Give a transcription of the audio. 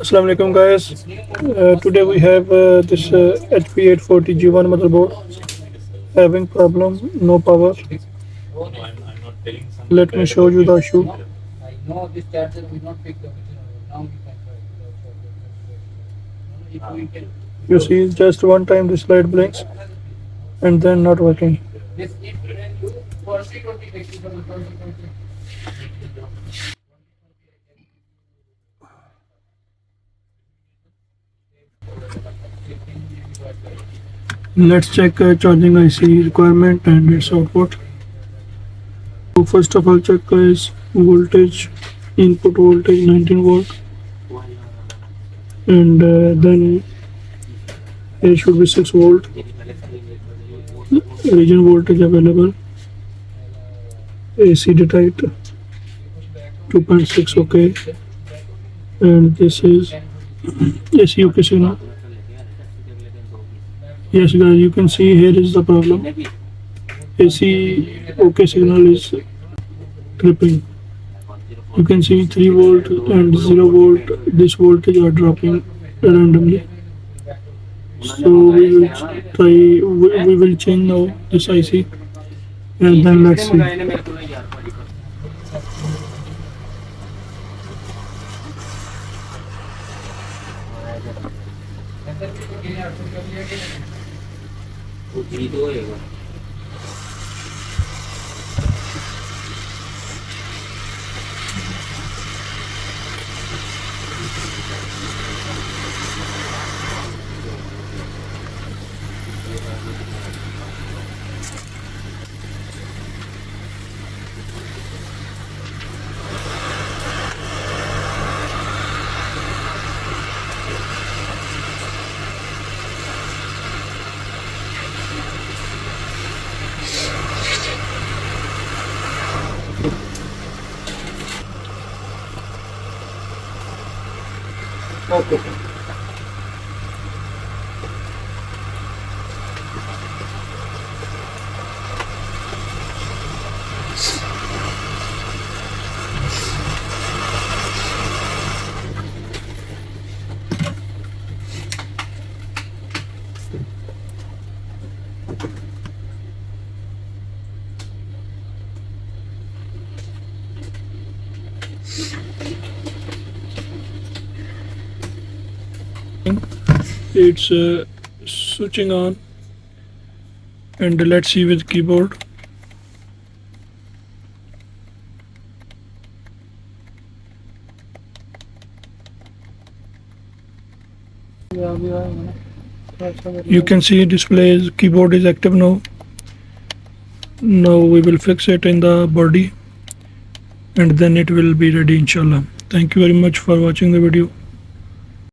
Assalamu alaikum guys. Today we have this HP 840 G1 motherboard having problem, no power. Let me show you the issue. You see just one time this light blinks and then not working. Let's check charging IC requirement and its output. So first of all, check is voltage, input voltage 19 volt, and then here should be 6 volt. Region voltage available. AC detect 2.6, okay, and this is AC okay signal. Yes guys, you can see here is the problem. AC okay signal is tripping. You can see 3 volt and 0 volt, this voltage are dropping randomly. So we will try, we will change now this IC and then let's see. Okay. It's switching on, and let's see with keyboard. You can see displays keyboard is active now. Now we will fix it in the body and then it will be ready inshallah. Thank you very much for watching the video.